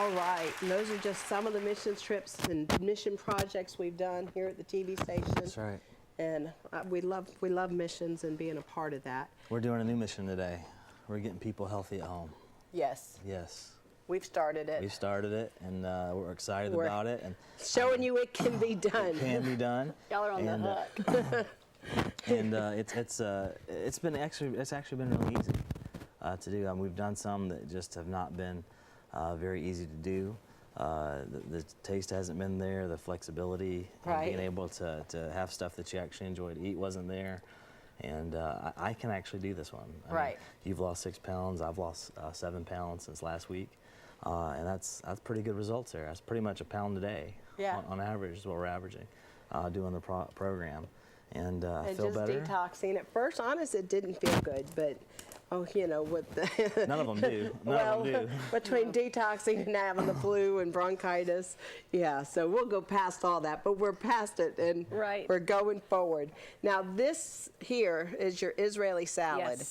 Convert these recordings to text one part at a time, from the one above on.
All right, and those are just some of the mission trips and mission projects we've done here at the TV station. That's right. And we love missions and being a part of that. We're doing a new mission today. We're getting people healthy at home. Yes. Yes. We've started it. We've started it, and we're excited about it. And showing you it can be done. It can be done. Y'all are on the hook. And it's actually been really easy to do. We've done some that just have not been very easy to do. The taste hasn't been there. The flexibility, right. Being able to have stuff that you actually enjoy to eat wasn't there. And I can actually do this one. Right. mean, you've lost 6 pounds. I've lost 7 pounds since last week, and that's pretty good results there. That's pretty much a pound a day. Yeah. On average is what we're averaging doing the program. And I feel just better. Detoxing. At first, honest, it didn't feel good, but with the none of them do. None of them do. Between detoxing and having the flu and bronchitis, yeah. So we'll go past all that, but we're past it and we're going forward. Now this here is your Israeli salad,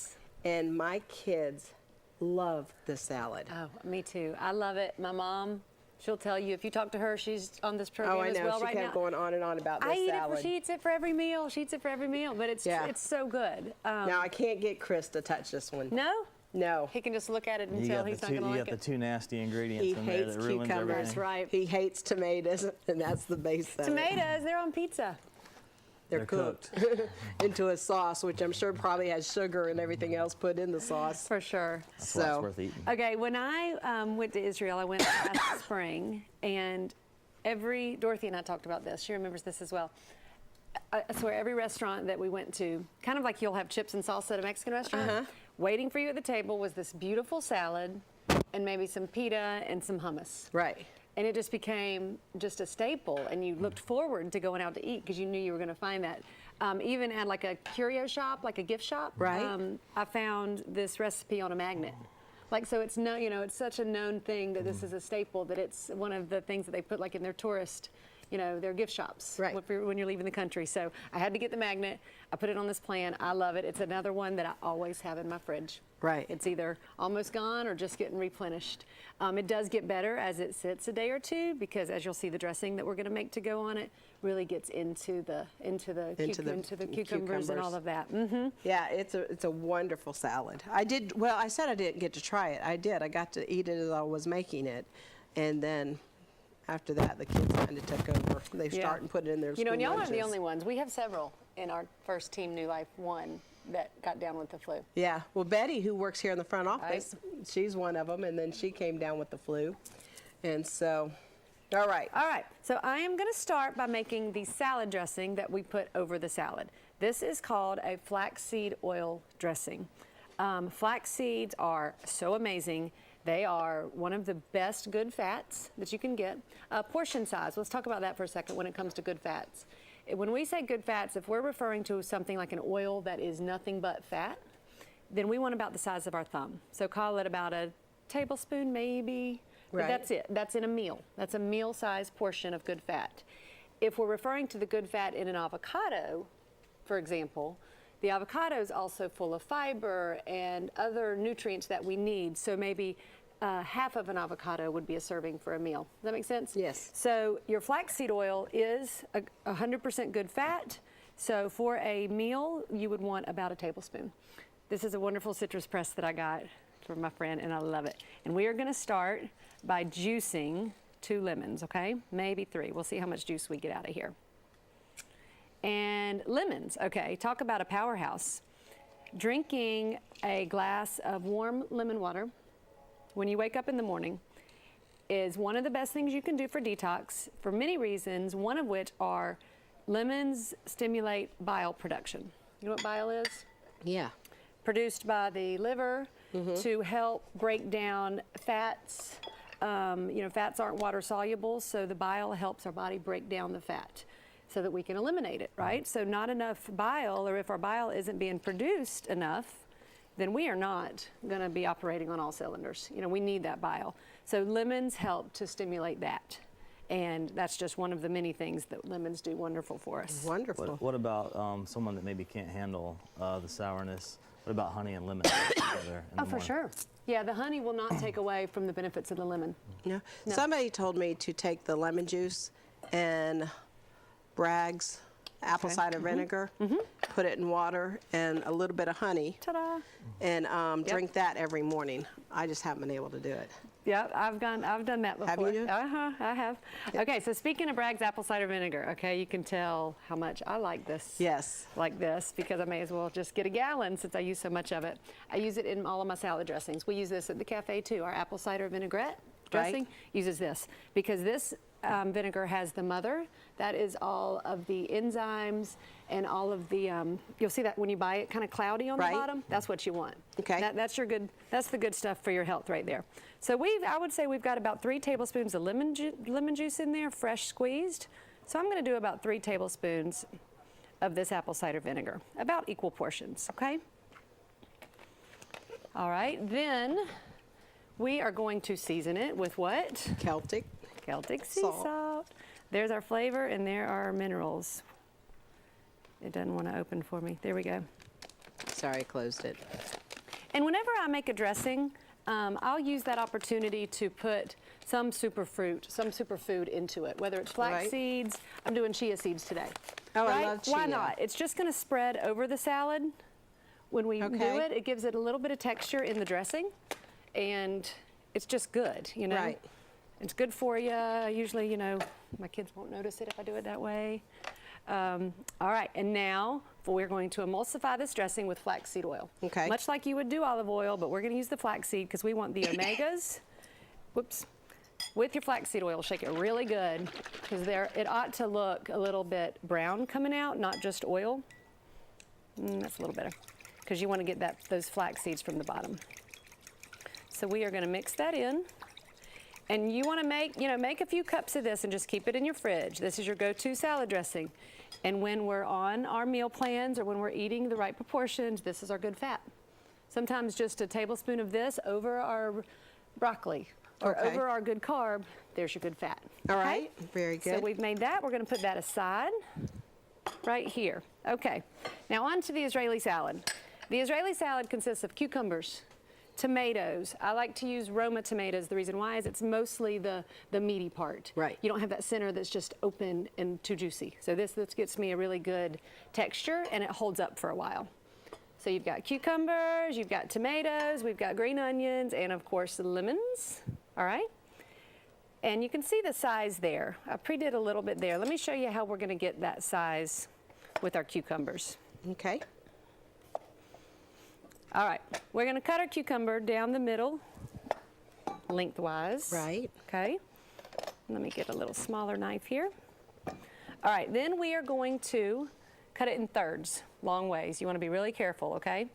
and my kids love the salad. Oh, me too. I love it. My mom. She'll tell you, if you talk to her, she's on this program as well right now. She kept going on and on about this salad. She eats it for every meal. She eats it for every meal, but it's so good. Now, I can't get Chris to touch this one. No? No. He can just look at it until he's not going to like it. You got the two nasty ingredients in there that ruins everything. That's right. He hates tomatoes, and that's the base of it. Tomatoes, they're on pizza. They're cooked into a sauce, which I'm sure probably has sugar and everything else put in the sauce. For sure. That's why it's worth eating. Okay, when I went to Israel, I went last spring, and Dorothy and I talked about this. She remembers this as well. I swear, every restaurant that we went to, kind of like you'll have chips and salsa at a Mexican restaurant, waiting for you at the table was this beautiful salad and maybe some pita and some hummus. Right. And it just became just a staple, and you looked forward to going out to eat because you knew you were going to find that. Even at like a curio shop, like a gift shop, I found this recipe on a magnet. Like, so it's it's such a known thing that this is a staple that it's one of the things that they put like in their tourist, their gift shops when you're leaving the country. So I had to get the magnet. I put it on this plan. I love it. It's another one that I always have in my fridge. Right. It's either almost gone or just getting replenished. It does get better as it sits a day or two because, as you'll see, the dressing that we're going to make to go on it really gets into the cucumbers and all of that. Yeah, it's a wonderful salad. I said I didn't get to try it. I did. I got to eat it as I was making it, and then after that, the kids kind of took over. They start and put it in their school and y'all lunches. aren't the only ones. We have several in our first Team New Life 1 that got down with the flu. Yeah. Well, Betty, who works here in the front office, she's one of them, and then she came down with the flu. And so, all right. All right. So I am going to start by making the salad dressing that we put over the salad. This is called a flax seed oil dressing. Flax seeds are so amazing. They are one of the best good fats that you can get. Portion size, let's talk about that for a second when it comes to good fats. When we say good fats, if we're referring to something like an oil that is nothing but fat, then we want about the size of our thumb. So call it about a tablespoon maybe, but that's it. That's in a meal. That's a meal-sized portion of good fat. If we're referring to the good fat in an avocado, for example, the avocado is also full of fiber and other nutrients that we need. So maybe half of an avocado would be a serving for a meal. Does that make sense? Yes. So your flaxseed oil is 100% good fat. So for a meal, you would want about a tablespoon. This is a wonderful citrus press that I got from my friend, and I love it. And we are going to start by juicing 2 lemons, okay? Maybe 3. We'll see how much juice we get out of here. And lemons, okay, talk about a powerhouse. Drinking a glass of warm lemon water when you wake up in the morning is one of the best things you can do for detox for many reasons, one of which are lemons stimulate bile production. You know what bile is? Yeah. Produced by the liver to help break down fats. Fats aren't water soluble, so the bile helps our body break down the fat so that we can eliminate it, right? So not enough bile, or if our bile isn't being produced enough, then we are not going to be operating on all cylinders. We need that bile. So lemons help to stimulate that. And that's just one of the many things that lemons do wonderful for us. Wonderful. What about someone that maybe can't handle the sourness What about honey and lemon together? In Oh, the for morning? sure. Yeah, the honey will not take away from the benefits of the lemon. Yeah. No. Somebody told me to take the lemon juice and Bragg's apple cider vinegar, put it in water and a little bit of honey, Ta-da! and drink that every morning. I just haven't been able to do it. Yeah, I've done that before. Have you? I have. Okay, so speaking of Bragg's apple cider vinegar, okay, you can tell how much I like this. Yes. Like this, because I may as well just get a gallon since I use so much of it. I use it in all of my salad dressings. We use this at the cafe too. Our apple cider vinaigrette dressing uses this because this vinegar has the mother. That is all of the enzymes and all of the, you'll see that when you buy it kind of cloudy on the bottom. That's what you want. Okay. That's the good stuff for your health right there. So I would say we've got about 3 tablespoons of lemon juice in there, fresh squeezed. So I'm going to do about 3 tablespoons of this apple cider vinegar, about equal portions, okay? All right, then we are going to season it with what? Celtic. Celtic sea salt. There's our flavor and there are our minerals. It doesn't want to open for me. There we go. Sorry, I closed it. And whenever I make a dressing, I'll use that opportunity to put some superfood into it, whether it's flax seeds. I'm doing chia seeds today. Oh, I love chia. Why not? It's just going to spread over the salad. When we do it, it gives it a little bit of texture in the dressing, and it's just good, you know? Right. It's good for you. Usually, you know, my kids won't notice it if I do it that way. All right, and now we're going to emulsify this dressing with flaxseed oil. Okay. Much like you would do olive oil, but we're going to use the flaxseed because we want the omegas. Whoops. With your flaxseed oil, shake it really good because it ought to look a little bit brown coming out, not just oil. That's a little better because you want to get those flax seeds from the bottom. So we are going to mix that in. And you want to make a few cups of this and just keep it in your fridge. This is your go-to salad dressing. And when we're on our meal plans or when we're eating the right proportions, this is our good fat. Sometimes just a tablespoon of this over our broccoli or over our good carb, there's your good fat. All right, very good. So we've made that. We're going to put that aside right here. Okay, now on to the Israeli salad. The Israeli salad consists of cucumbers, tomatoes. I like to use Roma tomatoes. The reason why is it's mostly the meaty part. Right. You don't have that center that's just open and too juicy. So this gets me a really good texture and it holds up for a while. So you've got cucumbers, you've got tomatoes, we've got green onions, and of course lemons. All right. And you can see the size there. I pre-did a little bit there. Let me show you how we're going to get that size with our cucumbers. Okay. All right, we're going to cut our cucumber down the middle, lengthwise. Right. Okay. Let me get a little smaller knife here. All right, then we are going to cut it in thirds, long ways. You want to be really careful, okay?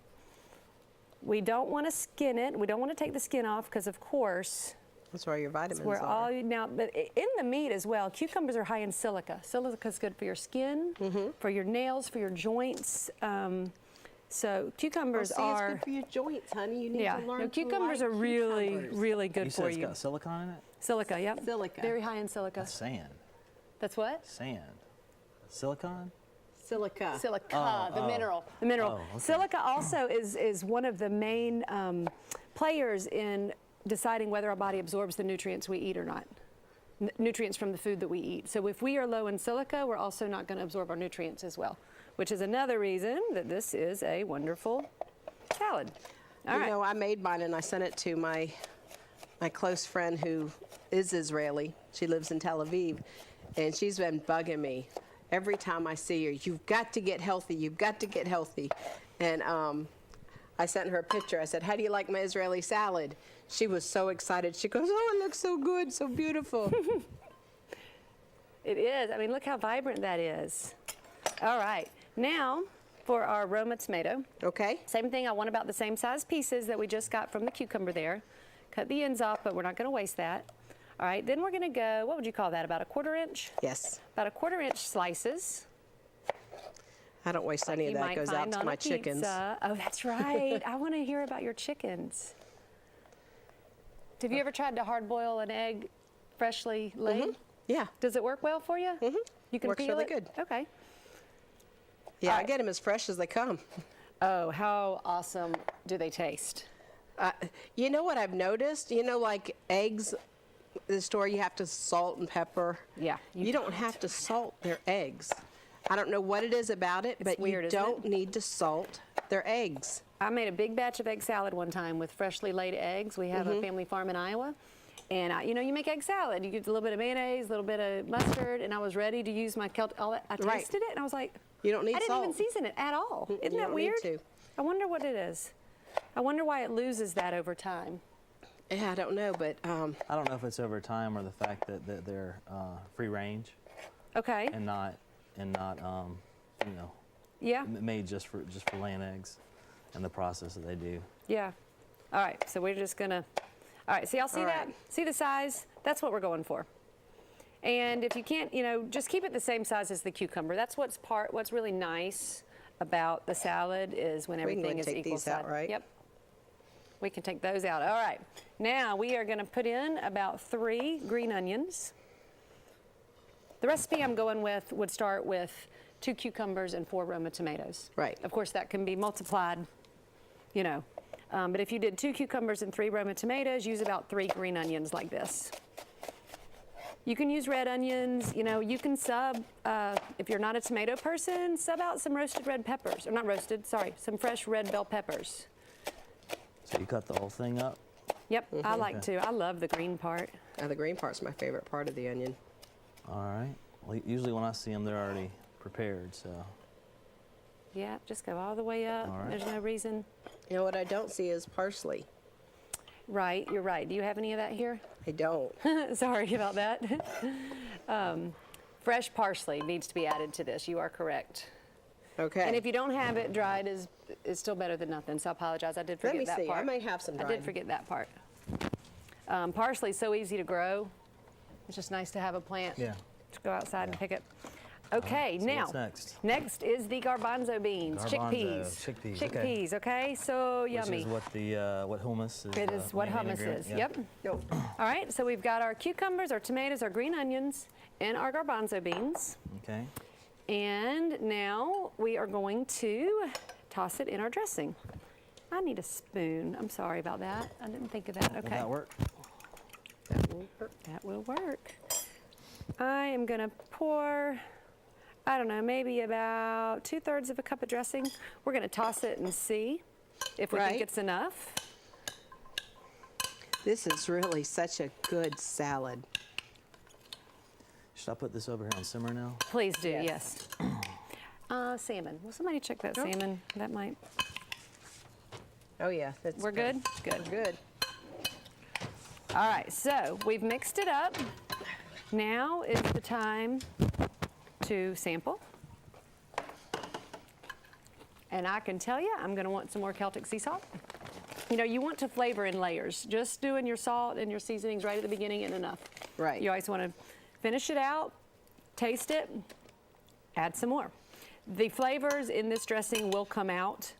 We don't want to skin it. We don't want to take the skin off because, of course, that's where your vitamins but in the meat as well, cucumbers are high in silica. Silica is good for your skin, for your nails, for your joints. So cucumbers are it's good for your joints, honey. You need to learn to cucumbers like are really, cucumbers. really good You for said it's you. got silicone in it? Silica, yep. Silica. Very high in silica. That's sand. That's what? Sand. Silicon? Silica. Silica, the mineral. The mineral. Oh, okay. Silica also is one of the main players in deciding whether our body absorbs the nutrients we eat or not. Nutrients from the food that we eat. So if we are low in silica, we're also not going to absorb our nutrients as well, which is another reason that this is a wonderful salad. All right. You know, I made mine and I sent it to my close friend who is Israeli. She lives in Tel Aviv, and she's been bugging me every time I see her. You've got to get healthy. You've got to get healthy. And I sent her a picture. I said, "How do you like my Israeli salad?" She was so excited. She goes, "Oh, it looks so good, so beautiful." It is. I mean, look how vibrant that is. All right. Now, for our Roma tomato. Okay. Same thing. I want about the same size pieces that we just got from the cucumber there. Cut the ends off, but we're not going to waste that. All right. Then we're going to go, what would you call that, about a 1/4 inch? Yes. About a 1/4 inch slices. I don't waste any of that. It goes out to my chickens. Oh, that's right. I want to hear about your chickens. Have you ever tried to hard boil an egg freshly laid? Yeah. Does it work well for you? You can Works feel really it? good. Okay. Yeah, All I right. get them as fresh as they come. Oh, how awesome do they taste? You know what I've noticed? You know, like eggs, the store you have to salt and pepper. Yeah. You don't have to salt their eggs. I don't know what it is about it, but weird, you isn't don't it? need to salt their eggs. I made a big batch of egg salad one time with freshly laid eggs. We have a family farm in Iowa. And, you know, you make egg salad. You get a little bit of mayonnaise, a little bit of mustard, and I was ready to use my all that. I tasted it, and I was like, You don't need I didn't salt. even season it at all. Isn't You that don't need weird? to. I wonder what it is. I wonder why it loses that over time. Yeah, I don't know, but I don't know if it's over time or the fact that they're free range Okay. and not you know, Yeah. made just for laying eggs and the process that they do. Yeah. All right. So we're just gonna. All right. See, I'll see All that. right. See the size? That's what we're going for. And if you can't, you know, just keep it the same size as the cucumber. That's what's really nice about the salad is when We can go everything and is take equal these out, size. right? Yep. We can take those out. All right. Now we are going to put in about 3 green onions. The recipe I'm going with would start with 2 cucumbers and 4 Roma tomatoes. Right. Of course, that can be multiplied, you know. But if you did 2 cucumbers and 3 Roma tomatoes, use about 3 green onions like this. You can use red onions. You know, you can sub, if you're not a tomato person, sub out some roasted red peppers. Or not roasted, sorry, some fresh red bell peppers. So you cut the whole thing up? Yep, I like to. I love the green part. the green part's my favorite part of the onion. All right. Well, usually when I see them, they're already prepared, so. Yeah, just go all the way up. All right. There's no reason. You know what I don't see is parsley. Right, you're right. Do you have any of that here? I don't. Sorry about that. Fresh parsley needs to be added to this. You are correct. Okay. And if you don't have it, dried is still better than nothing. So I apologize. I did Let forget me that see. part. I may have some I dried. did forget that part. Parsley is so easy to grow. It's just nice to have a plant. Yeah. To go outside and pick it. Okay, So now. what's next? Next is the garbanzo beans, Garbanzo, chickpeas. chickpeas, okay. Chickpeas, okay? So yummy. Which is what the what hummus is. It is what main hummus ingredient, is. yeah. Yep. Nope. All right, so we've got our cucumbers, our tomatoes, our green onions, and our garbanzo beans. Okay. And now we are going to toss it in our dressing. I need a spoon. I'm sorry about that. I didn't think of that. Will Okay. that work? That will work. That will work. I am going to pour, I don't know, maybe about 2/3 of a cup of dressing. We're going to toss it and see if we Right. think it's enough. This is really such a good salad. Should I put this over here on simmer now? Please do, Yes. yes. Salmon. Will somebody check that salmon? That might. Oh yeah, that's We're good? Good. We're good. All right, so we've mixed it up. Now is the time to sample. And I can tell you, I'm going to want some more Celtic sea salt. You know, you want to flavor in layers. Just doing your salt and your seasonings right at the beginning isn't enough. Right. You always want to finish it out, taste it, add some more. The flavors in this dressing will come out,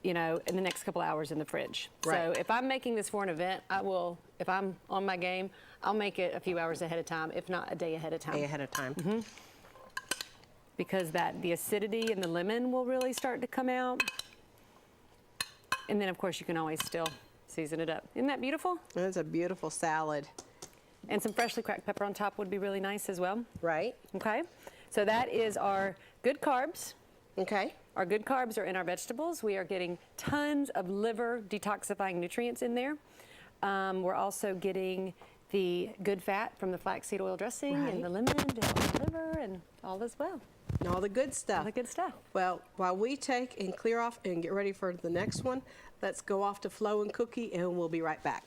you know, in the next couple hours in the fridge. Right. So if I'm making this for an event, I will, if I'm on my game, I'll make it a few hours ahead of time, if not a day ahead of time. Way ahead of time. Because the acidity in the lemon will really start to come out. And then of course you can always still season it up. Isn't that beautiful? It's a beautiful salad. And some freshly cracked pepper on top would be really nice as well. Right? Okay, so that is our good carbs. Okay. Our good carbs are in our vegetables. We are getting tons of liver detoxifying nutrients in there. We're also getting the good fat from the flax seed oil dressing Right. and the lemon to help the liver and all as well. And all the good stuff. All the good stuff. Well, while we take and clear off and get ready for the next one, let's go off to Flo and Cookie and we'll be right back.